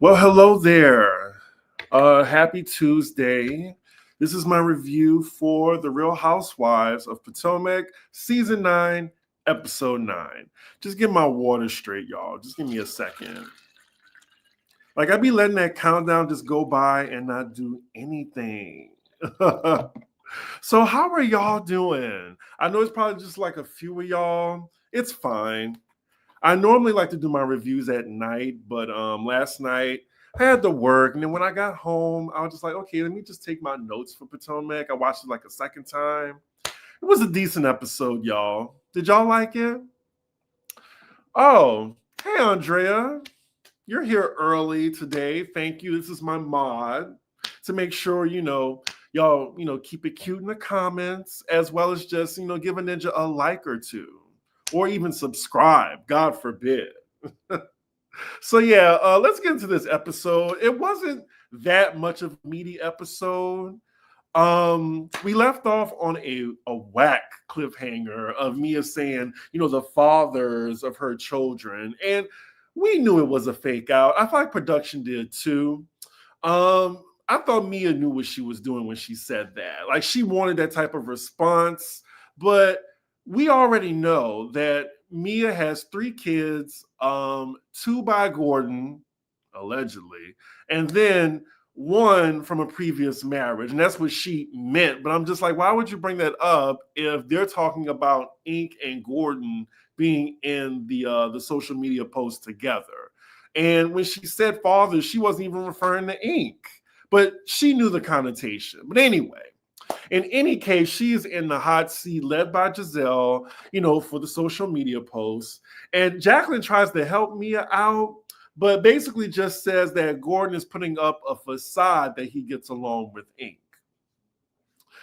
Well, hello there. Happy Tuesday. This is my review for The Real Housewives of Potomac, Season 9, Episode 9. Just get my water straight, y'all. Just give me a second. Like, I be letting that countdown just go by and not do anything. So, how are y'all doing? I know it's probably just like a few of y'all. It's fine. I normally like to do my reviews at night, but last night I had to work, and then when I got home, I was just like, okay, let me just take my notes for Potomac. I watched it like a second time. It was a decent episode, y'all. Did y'all like it? Oh, hey, Andrea. You're here early today. Thank you. This is my mod to make sure, y'all, keep it cute in the comments, as well as just, give a ninja a like or two, or even subscribe, God forbid. So yeah, let's get into this episode. It wasn't that much of a meaty episode. We left off on a whack cliffhanger of Mia saying, the fathers of her children, and we knew it was a fake out. I thought production did too. I thought Mia knew what she was doing when she said that. Like, she wanted that type of response, but we already know that Mia has 3 kids, 2 by Gordon, allegedly, and then 1 from a previous marriage. And that's what she meant. But I'm just like, why would you bring that up if they're talking about Ink and Gordon being in the social media post together? And when she said father, she wasn't even referring to Ink, but she knew the connotation. But anyway, in any case, she's in the hot seat led by Gizelle, for the social media posts. And Jacqueline tries to help Mia out, but basically just says that Gordon is putting up a facade that he gets along with Ink.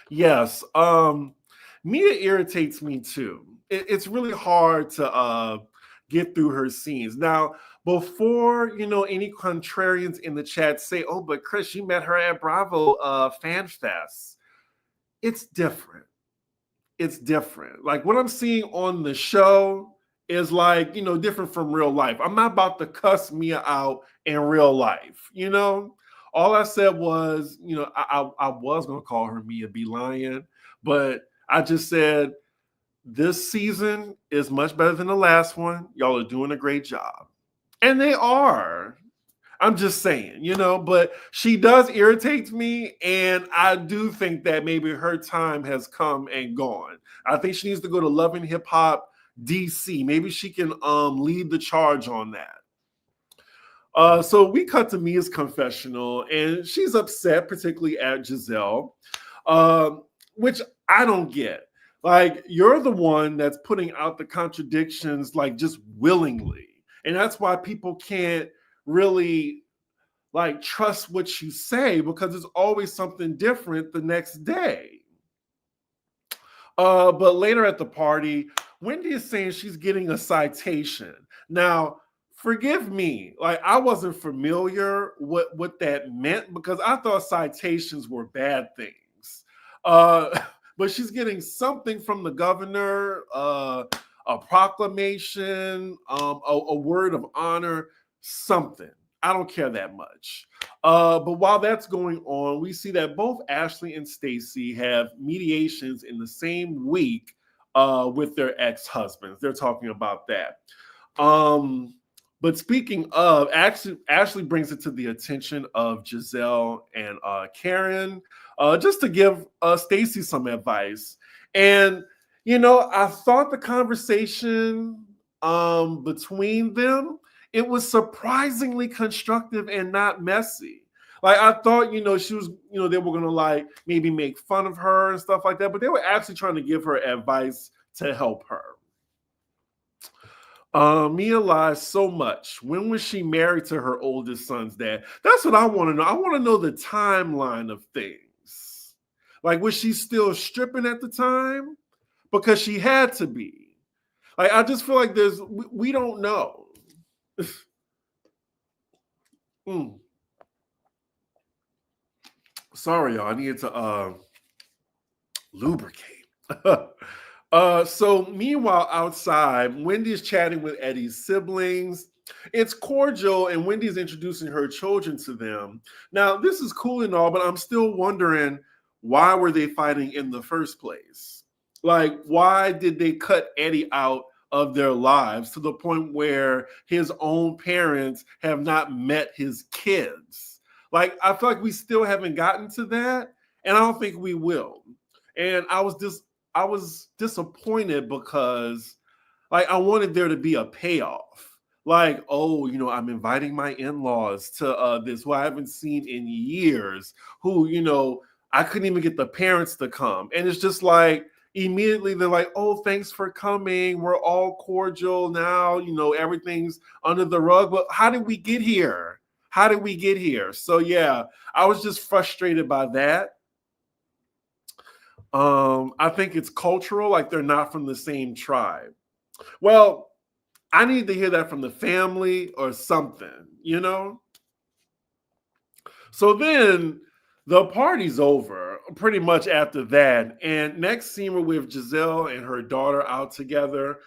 Yes, Mia irritates me too. It's really hard to get through her scenes. Now, before, any contrarians in the chat say, oh, but Chris, you met her at Bravo Fan Fest. It's different. It's different. Like, what I'm seeing on the show is like, different from real life. I'm not about to cuss Mia out in real life. All I said was, I was going to call her Mia B. Lion, but I just said this season is much better than the last one. Y'all are doing a great job. And they are. I'm just saying, but she does irritate me, and I do think that maybe her time has come and gone. I think she needs to go to Love and Hip Hop DC. Maybe she can lead the charge on that. So we cut to Mia's confessional, and she's upset, particularly at Gizelle, which I don't get. Like, you're the one that's putting out the contradictions, like, just willingly. And that's why people can't really trust what you say, because it's always something different the next day. But later at the party, Wendy is saying she's getting a citation. Now, forgive me, I wasn't familiar what that meant, because I thought citations were bad things. But she's getting something from the governor, a proclamation, a word of honor, something. I don't care that much. But while that's going on, we see that both Ashley and Stacey have mediations in the same week with their ex-husbands. They're talking about that. But speaking of, Ashley brings it to the attention of Gizelle and Karen, just to give Stacey some advice. And, I thought the conversation between them, it was surprisingly constructive and not messy. I thought, she was, they were going to maybe make fun of her and stuff like that, but they were actually trying to give her advice to help her. Mia lies so much. When was she married to her oldest son's dad? That's what I want to know. I want to know the timeline of things. Was she still stripping at the time? Because she had to be. I just feel like we don't know. Sorry, y'all. I needed to lubricate. So meanwhile, outside, Wendy is chatting with Eddie's siblings. It's cordial, and Wendy's introducing her children to them. Now, this is cool and all, but I'm still wondering, why were they fighting in the first place? Like, why did they cut Eddie out of their lives to the point where his own parents have not met his kids? Like, I feel like we still haven't gotten to that, and I don't think we will. And I was disappointed because, like, I wanted there to be a payoff. Like, oh, I'm inviting my in-laws to this who I haven't seen in years, who, I couldn't even get the parents to come. And it's just like, immediately they're like, oh, thanks for coming. We're all cordial now. Everything's under the rug. But how did we get here? How did we get here? So, yeah, I was just frustrated by that. I think it's cultural, like they're not from the same tribe. Well, I need to hear that from the family or something, So then the party's over pretty much after that. And next scene, we're with Gizelle and her daughter out together.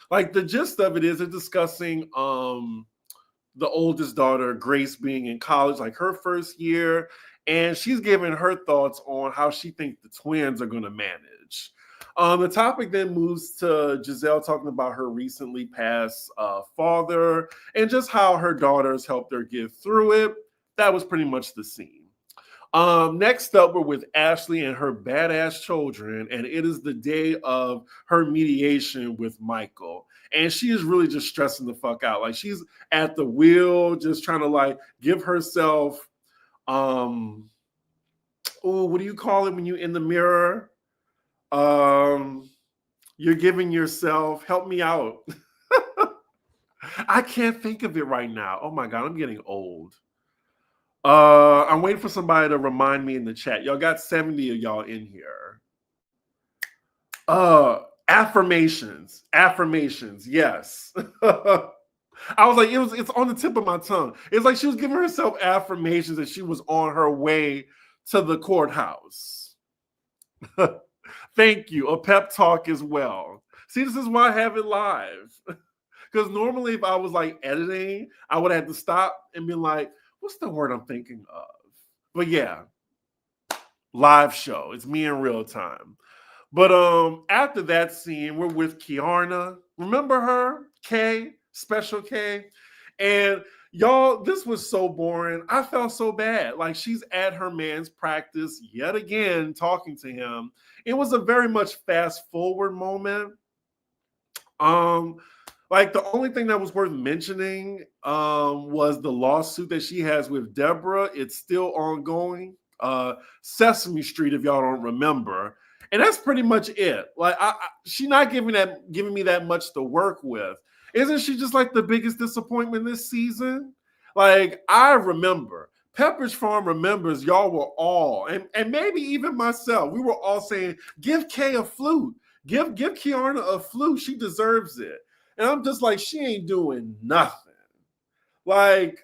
Like, the gist of it is they're discussing the oldest daughter, Grace, being in college, like her first year. And she's giving her thoughts on how she thinks the twins are going to manage. The topic then moves to Gizelle talking about her recently passed father and just how her daughters helped her get through it. That was pretty much the scene. Next up, we're with Ashley and her badass children, and it is the day of her mediation with Michael. And she is really just stressing the fuck out. Like, she's at the wheel, just trying to like give herself, what do you call it when you in the mirror? You're giving yourself, help me out. I can't think of it right now. Oh my God, I'm getting old. I'm waiting for somebody to remind me in the chat. Y'all got 70 of y'all in here. Affirmations. Affirmations, yes. I was like, it's on the tip of my tongue. It's like she was giving herself affirmations that she was on her way to the courthouse. Thank you. A pep talk as well. See, this is why I have it live. Because normally if I was like editing, I would have to stop and be like, what's the word I'm thinking of? But yeah, live show. It's me in real time. But after that scene, we're with Keiarna. Remember her? K, Special K. And y'all, this was so boring. I felt so bad. Like, she's at her man's practice yet again, talking to him. It was a very much fast forward moment. Like, the only thing that was worth mentioning was the lawsuit that she has with Deborah. It's still ongoing. Sesame Street, if y'all don't remember. And that's pretty much it. Like, she's not giving me that much to work with. Isn't she just like the biggest disappointment this season? Like, I remember, Pepperidge Farm remembers, y'all were all, and maybe even myself, we were all saying, give Kay a flute. Give Keiarna a flute. She deserves it. And I'm just like, she ain't doing nothing. Like,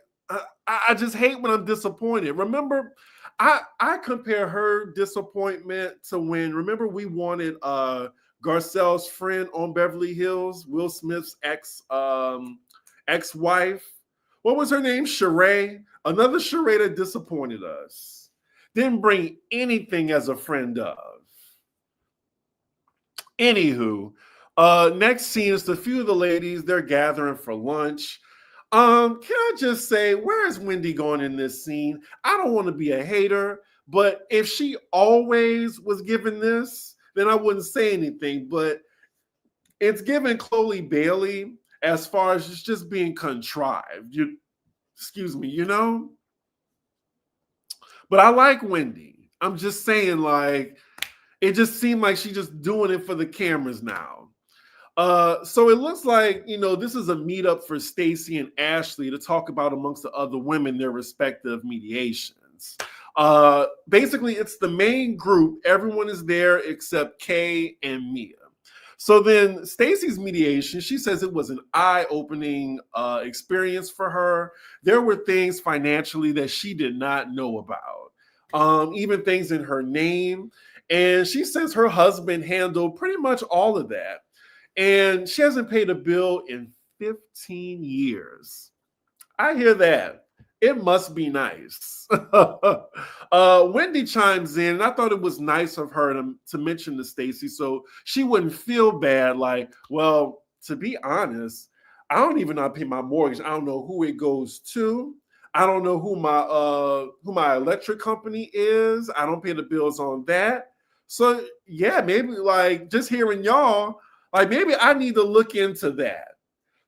I just hate when I'm disappointed. Remember, I compare her disappointment to when, remember, we wanted Garcelle's friend on Beverly Hills, Will Smith's ex-wife. What was her name? Sheree. Another Sheree that disappointed us. Didn't bring anything as a friend of. Anywho, next scene is a few of the ladies. They're gathering for lunch. Can I just say, where is Wendy going in this scene? I don't want to be a hater, but if she always was given this, then I wouldn't say anything. But it's given Chloe Bailey as far as it's just being contrived. Excuse me, But I like Wendy. I'm just saying, like, it just seemed like she's just doing it for the cameras now. So it looks like, this is a meetup for Stacey and Ashley to talk about, amongst the other women, their respective mediations. Basically, it's the main group. Everyone is there except Kay and Mia. So then Stacey's mediation, she says it was an eye-opening experience for her. There were things financially that she did not know about, even things in her name. And she says her husband handled pretty much all of that. And she hasn't paid a bill in 15 years. I hear that. It must be nice. Wendy chimes in, and I thought it was nice of her to mention to Stacey so she wouldn't feel bad. Like, well, to be honest, I don't even know how to pay my mortgage. I don't know who it goes to. I don't know who my electric company is. I don't pay the bills on that. So yeah, maybe like just hearing y'all, like maybe I need to look into that.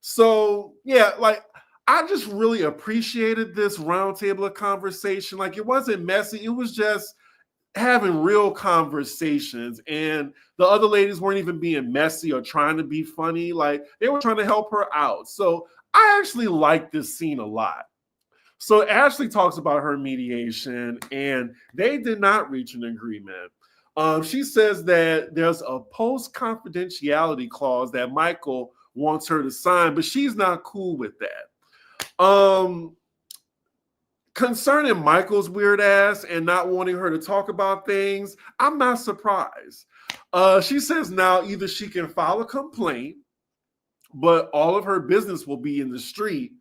So yeah, like I just really appreciated this roundtable of conversation. Like it wasn't messy. It was just having real conversations. And the other ladies weren't even being messy or trying to be funny. Like they were trying to help her out. So I actually like this scene a lot. So Ashley talks about her mediation, and they did not reach an agreement. She says that there's a post confidentiality clause that Michael wants her to sign, but she's not cool with that. Concerning Michael's weird ass and not wanting her to talk about things, I'm not surprised. She says now either she can file a complaint, but all of her business will be in the street,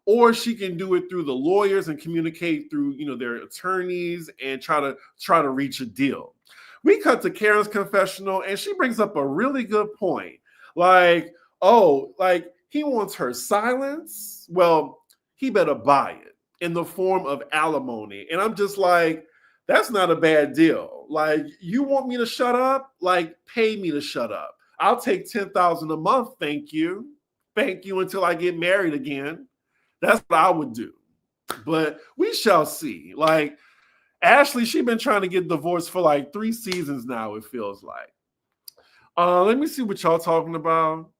or she can do it through the lawyers and communicate through their attorneys and try to reach a deal. We cut to Karen's confessional, and she brings up a really good point. Like, oh, like he wants her silence. Well, he better buy it in the form of alimony. And I'm just like, that's not a bad deal. Like, you want me to shut up? Like, pay me to shut up. I'll take $10,000 a month. Thank you. Thank you until I get married again. That's what I would do. But we shall see. Like, Ashley, she's been trying to get divorced for like 3 seasons now, it feels like. Let me see what y'all talking about.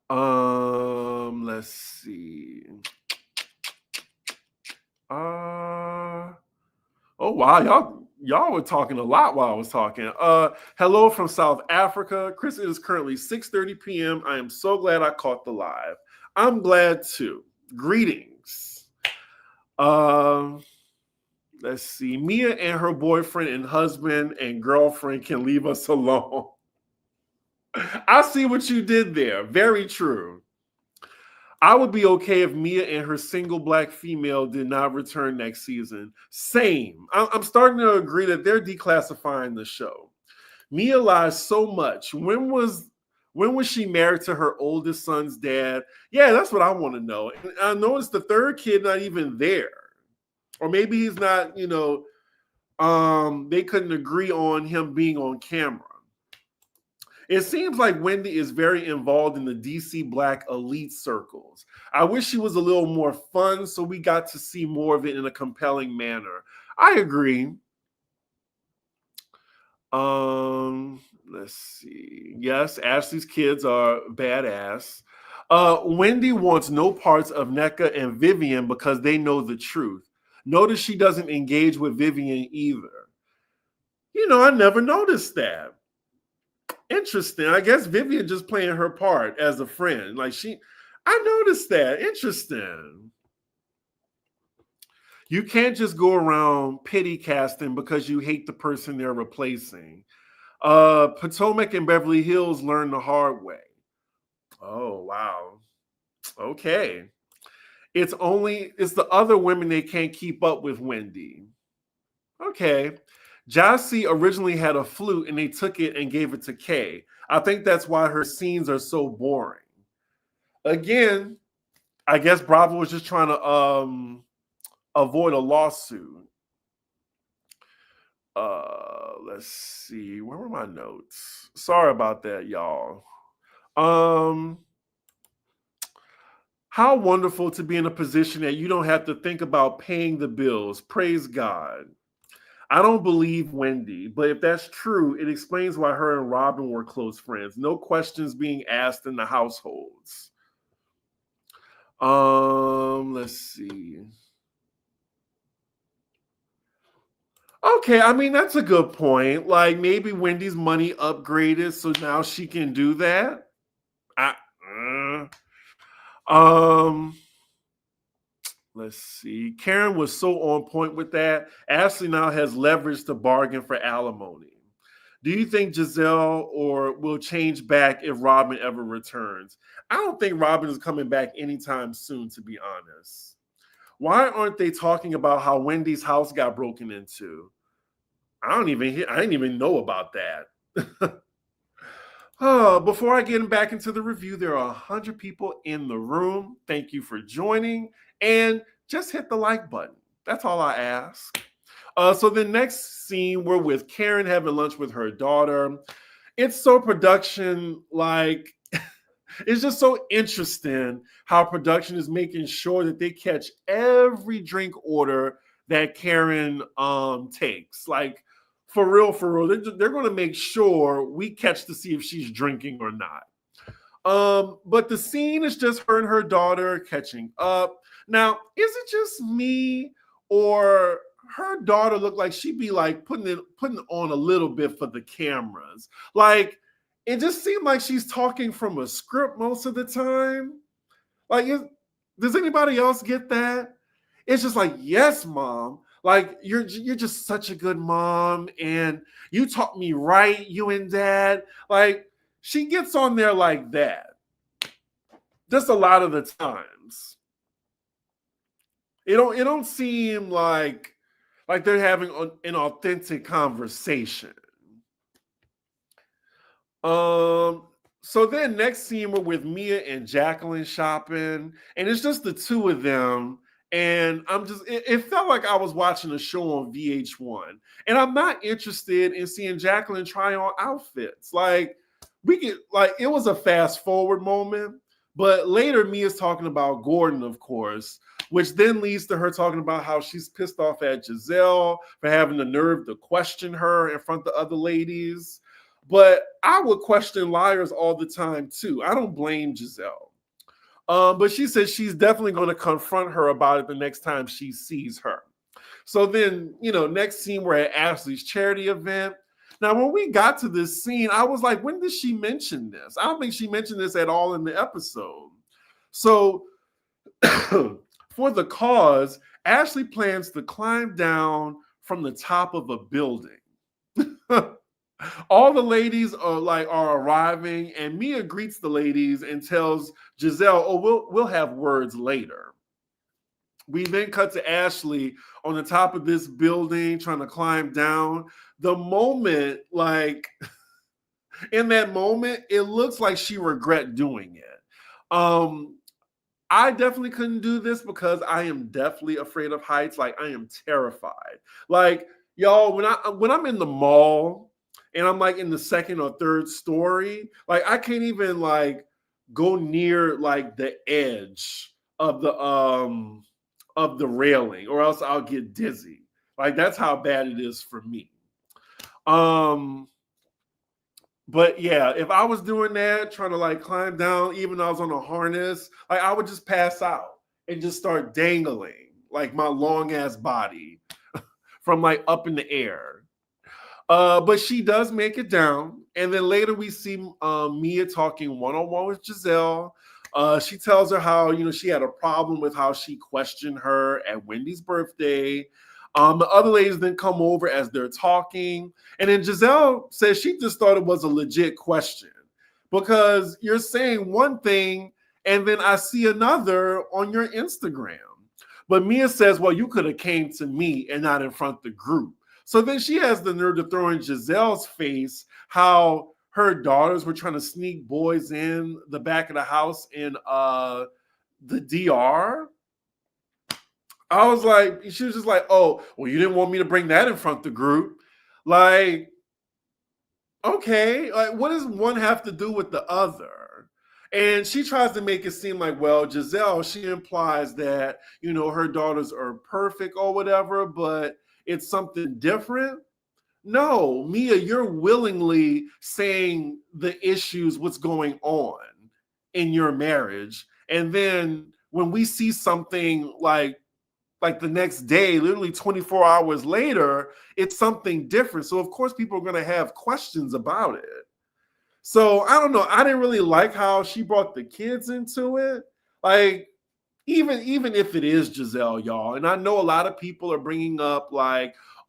Let's see. Oh wow, y'all were talking a lot while I was talking. Hello from South Africa. Chris, it is currently 6:30 p.m. I am so glad I caught the live. I'm glad too. Greetings. Let's see. Mia and her boyfriend and husband and girlfriend can leave us alone. I see what you did there. Very true. I would be okay if Mia and her single black female did not return next season. Same. I'm starting to agree that they're declassifying the show. Mia lies so much. When was she married to her oldest son's dad? Yeah, that's what I want to know. And I noticed the third kid not even there. Or maybe he's not, they couldn't agree on him being on camera. It seems like Wendy is very involved in the DC Black elite circles. I wish she was a little more fun so we got to see more of it in a compelling manner. I agree. Let's see. Yes, Ashley's kids are badass. Wendy wants no parts of Nneka and Vivian because they know the truth. Notice she doesn't engage with Vivian either. I never noticed that. Interesting. I guess Vivian just playing her part as a friend. I noticed that. Interesting. You can't just go around pity casting because you hate the person they're replacing. Potomac and Beverly Hills learned the hard way. Oh, wow. Okay. It's the other women they can't keep up with Wendy. Okay. Jassy originally had a flute and they took it and gave it to Kay. I think that's why her scenes are so boring. Again, I guess Bravo was just trying to avoid a lawsuit. Let's see. Where were my notes? Sorry about that, y'all. How wonderful to be in a position that you don't have to think about paying the bills. Praise God. I don't believe Wendy, but if that's true, it explains why her and Robin were close friends. No questions being asked in the households. Let's see. Okay, I mean, that's a good point. Like maybe Wendy's money upgraded, so now she can do that. Let's see. Karen was so on point with that. Ashley now has leverage to bargain for alimony. Do you think Gizelle or will change back if Robin ever returns? I don't think Robin is coming back anytime soon, to be honest. Why aren't they talking about how Wendy's house got broken into? I didn't even know about that. Oh, before I get back into the review, there are 100 people in the room. Thank you for joining. And just hit the like button. That's all I ask. So the next scene, we're with Karen having lunch with her daughter. It's so production, like, it's just so interesting how production is making sure that they catch every drink order that Karen takes. Like, for real, they're going to make sure we catch to see if she's drinking or not. But the scene is just her and her daughter catching up. Now, is it just me, or her daughter looked like she'd be like putting on a little bit for the cameras? Like, it just seemed like she's talking from a script most of the time. Like, does anybody else get that? It's just like, yes, mom. Like, you're just such a good mom, and you taught me right, you and dad. Like, she gets on there like that. Just a lot of the times. It don't seem like they're having an authentic conversation. So then next scene, we're with Mia and Jacqueline shopping, and it's just the two of them. And it felt like I was watching a show on VH1. And I'm not interested in seeing Jacqueline try on outfits. Like, it was a fast forward moment. But later, Mia's talking about Gordon, of course, which then leads to her talking about how she's pissed off at Gizelle for having the nerve to question her in front of the other ladies. But I would question liars all the time, too. I don't blame Gizelle. But she says she's definitely going to confront her about it the next time she sees her. So then, next scene, we're at Ashley's charity event. Now, when we got to this scene, I was like, when did she mention this? I don't think she mentioned this at all in the episode. So for the cause, Ashley plans to climb down from the top of a building. All the ladies are arriving, and Mia greets the ladies and tells Gizelle, "Oh, we'll have words later." We then cut to Ashley on the top of this building trying to climb down. The moment, in that moment, it looks like she regret doing it. I definitely couldn't do this because I am definitely afraid of heights. Like, I am terrified. Like, y'all, when I'm in the mall and I'm like in the second or third story, like, I can't even go near the edge of the railing, or else I'll get dizzy. Like, that's how bad it is for me. But yeah, if I was doing that, trying to climb down, even though I was on a harness, I would just pass out and just start dangling my long ass body from up in the air. But she does make it down. And then later we see Mia talking one-on-one with Gizelle. She tells her how, she had a problem with how she questioned her at Wendy's birthday. The other ladies then come over as they're talking. And then Gizelle says she just thought it was a legit question because you're saying one thing and then I see another on your Instagram. But Mia says, well, you could have came to me and not in front of the group. So then she has the nerve to throw in Gizelle's face how her daughters were trying to sneak boys in the back of the house in the DR. I was like, she was just like, oh, well, you didn't want me to bring that in front of the group. Like, okay, what does one have to do with the other? And she tries to make it seem like, well, Gizelle, she implies that, her daughters are perfect or whatever, but it's something different. No, Mia, you're willingly saying the issues, what's going on in your marriage. And then when we see something like the next day, literally 24 hours later, it's something different. So of course people are going to have questions about it. So I don't know. I didn't really like how she brought the kids into it. Even if it is Gizelle, y'all, and I know a lot of people are bringing up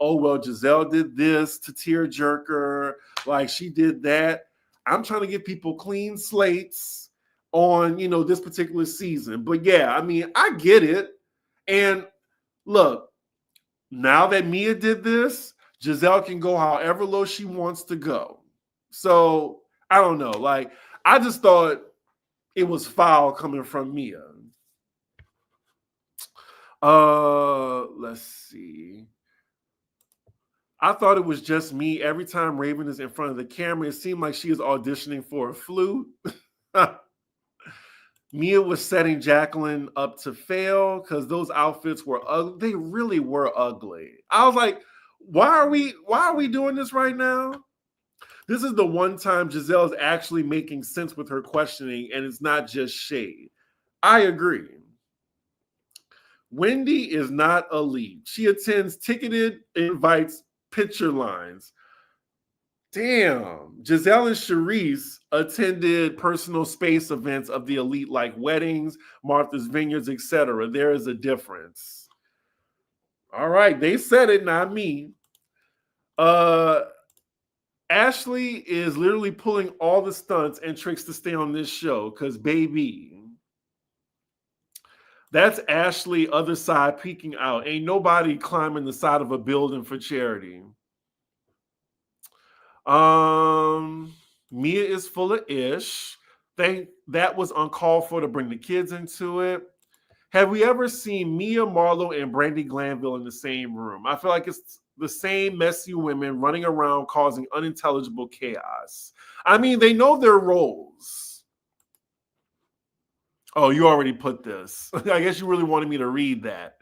oh, well, Gizelle did this to tearjerker, like she did that. I'm trying to give people clean slates on, this particular season. But yeah, I mean, I get it. And look, now that Mia did this, Gizelle can go however low she wants to go. So I don't know. Like, I just thought it was foul coming from Mia. Let's see. I thought it was just me. Every time Raven is in front of the camera, it seemed like she is auditioning for a flute. Mia was setting Jacqueline up to fail because those outfits were ugly. They really were ugly. I was like, why are we doing this right now? This is the one time Gizelle is actually making sense with her questioning, and it's not just shade. I agree. Wendy is not a lead. She attends ticketed invites picture lines. Damn. Gizelle and Charisse attended personal space events of the elite like weddings, Martha's Vineyards, etc. There is a difference. All right, they said it, not me. Ashley is literally pulling all the stunts and tricks to stay on this show because, baby, that's Ashley other side peeking out. Ain't nobody climbing the side of a building for charity. Mia is full of ish. That was uncalled for to bring the kids into it. Have we ever seen Mia Marlowe and Brandy Glanville in the same room? I feel like it's the same messy women running around causing unintelligible chaos. I mean, they know their roles. Oh, you already put this. I guess you really wanted me to read that.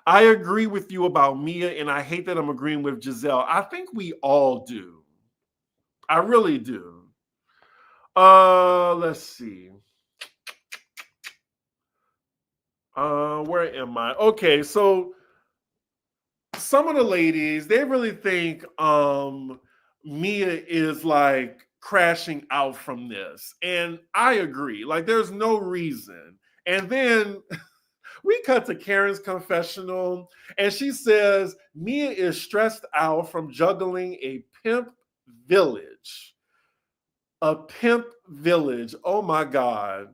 I agree with you about Mia, and I hate that I'm agreeing with Gizelle. I think we all do. I really do. Let's see. Where am I? Okay, so some of the ladies, they really think Mia is like crashing out from this. And I agree. Like, there's no reason. And then we cut to Karen's confessional, and she says Mia is stressed out from juggling a pimp village. A pimp village. Oh my God.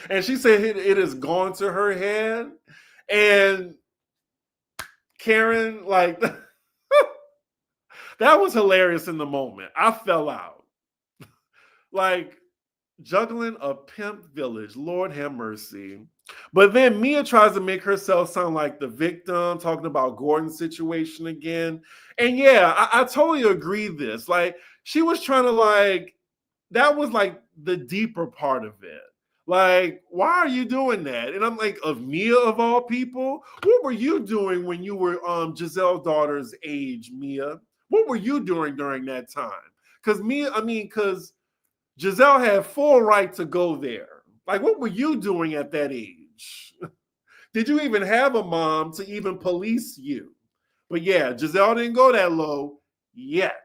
And she said it has gone to her head. And Karen, like, that was hilarious in the moment. I fell out. Like, juggling a pimp village. Lord have mercy. But then Mia tries to make herself sound like the victim, talking about Gordon's situation again. And yeah, I totally agree this. Like, she was trying to, like, that was like the deeper part of it. Like, why are you doing that? And I'm like, of Mia of all people, what were you doing when you were Gizelle's daughter's age, Mia? What were you doing during that time? Because Gizelle had full right to go there. Like, what were you doing at that age? Did you even have a mom to even police you? But yeah, Gizelle didn't go that low yet.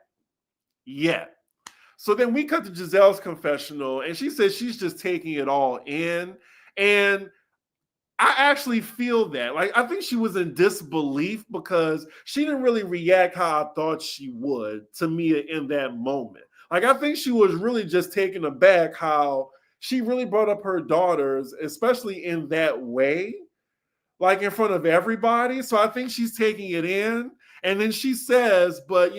So then we cut to Gizelle's confessional, and she says she's just taking it all in. And I actually feel that. Like, I think she was in disbelief because she didn't really react how I thought she would to Mia in that moment. Like, I think she was really just taken aback how she really brought up her daughters, especially in that way, like in front of everybody. So I think she's taking it in. And then she says, but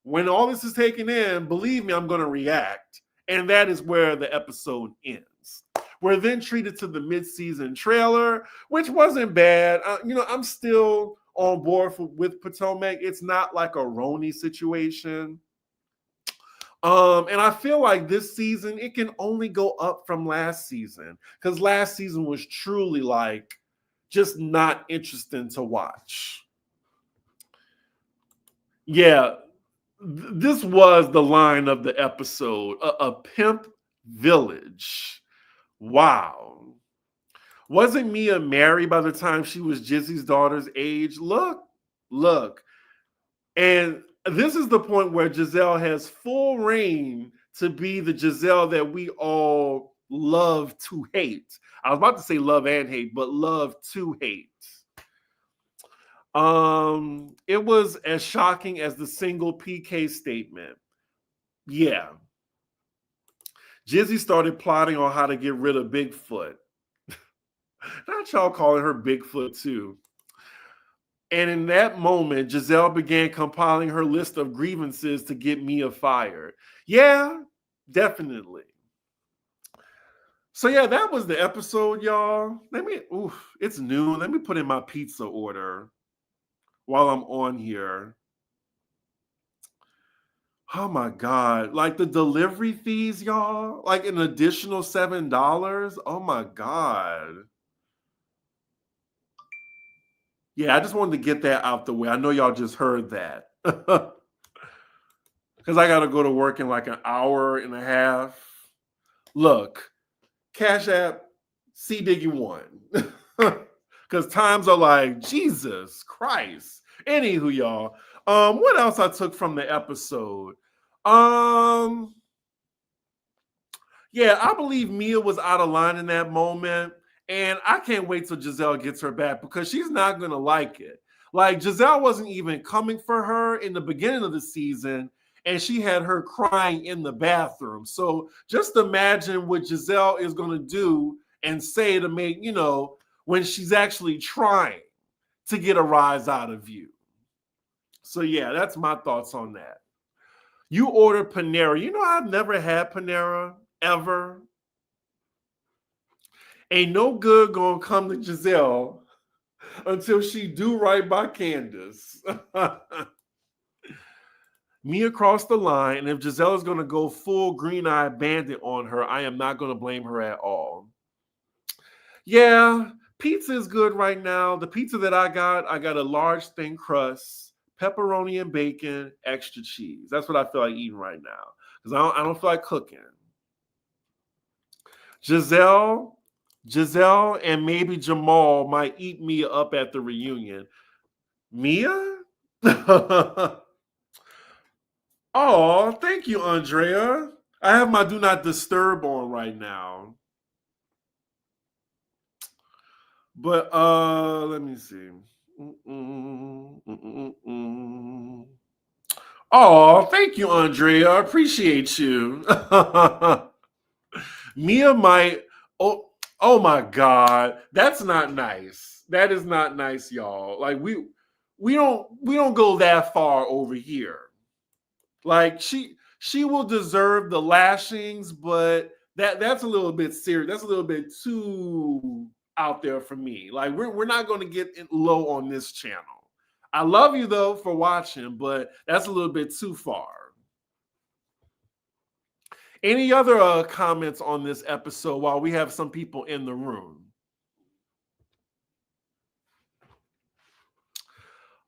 when all this is taken in, believe me, I'm going to react. And that is where the episode ends. We're then treated to the mid-season trailer, which wasn't bad. I'm still on board with Potomac. It's not like a Roni situation. And I feel like this season, it can only go up from last season, because last season was truly like just not interesting to watch. Yeah, this was the line of the episode, a pimp village. Wow. Wasn't Mia married by the time she was Jizzy's daughter's age? Look. And this is the point where Gizelle has full reign to be the Gizelle that we all love to hate. I was about to say love and hate, but love to hate. It was as shocking as the single PK statement. Yeah. Jizzy started plotting on how to get rid of Bigfoot. Not y'all calling her Bigfoot too. And in that moment, Gizelle began compiling her list of grievances to get Mia fired. Yeah, definitely. So yeah, that was the episode, y'all. It's noon. Let me put in my pizza order while I'm on here. Oh my God. Like the delivery fees, y'all, like an additional $7. Oh my God. Yeah, I just wanted to get that out the way. I know y'all just heard that. Because I got to go to work in like an hour and a half. Look, Cash App, C Diggy one. Because times are like, Jesus Christ. Anywho, y'all. What else I took from the episode? Yeah, I believe Mia was out of line in that moment. And I can't wait till Gizelle gets her back because she's not going to like it. Like, Gizelle wasn't even coming for her in the beginning of the season, and she had her crying in the bathroom. So just imagine what Gizelle is going to do and say to make, when she's actually trying to get a rise out of you. So, yeah, that's my thoughts on that. You ordered Panera. I've never had Panera, ever. Ain't no good gonna come to Gizelle until she do right by Candace. Mia crossed the line, and if Gizelle is gonna go full green-eyed bandit on her, I am not gonna blame her at all. Yeah, pizza is good right now. The pizza that I got a large thin crust, pepperoni and bacon, extra cheese. That's what I feel like eating right now because I don't feel like cooking. Gizelle and maybe Jamal might eat Mia up at the reunion. Mia? Oh, thank you, Andrea. I have my do not disturb on right now. But let me see. Oh, thank you, Andrea. I appreciate you. Mia might. Oh my God, that's not nice. That is not nice, y'all. Like we don't go that far over here. Like she will deserve the lashings, but that's a little bit serious. That's a little bit too out there for me. Like we're not going to get low on this channel. I love you though for watching, but that's a little bit too far. Any other comments on this episode while we have some people in the room?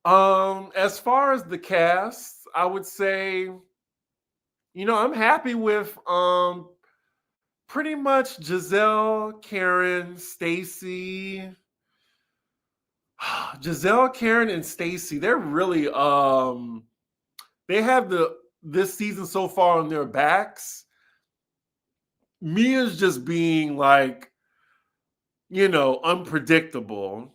As far as the cast, I would say, I'm happy with pretty much Gizelle, Karen, Stacy. Gizelle, Karen, and Stacy, they're really they have this season so far on their backs. Mia's just being like, unpredictable.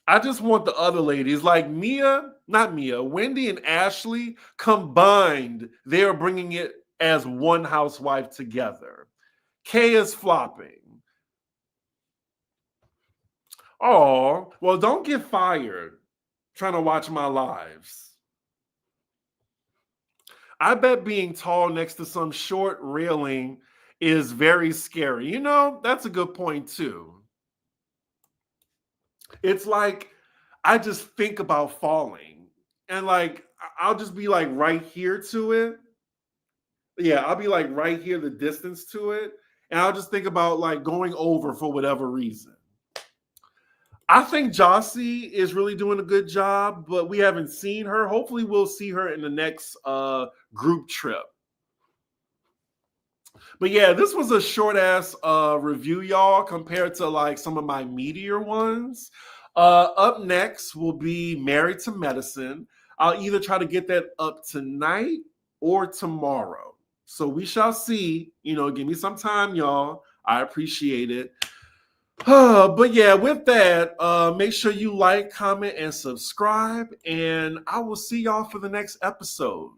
I just want the other ladies like Wendy and Ashley combined. They are bringing it as one housewife together. Kay is flopping. Oh, well, don't get fired trying to watch my lives. I bet being tall next to some short railing is very scary. That's a good point too. It's like I just think about falling and like I'll just be like right here to it. Yeah, I'll be like right here, the distance to it. And I'll just think about like going over for whatever reason. I think Jossie is really doing a good job, but we haven't seen her. Hopefully we'll see her in the next group trip. But yeah, this was a short ass review, y'all, compared to like some of my meatier ones. Up next will be Married to Medicine. I'll either try to get that up tonight or tomorrow. So we shall see. Give me some time, y'all. I appreciate it. But yeah, with that, make sure you like, comment, and subscribe. And I will see y'all for the next episode.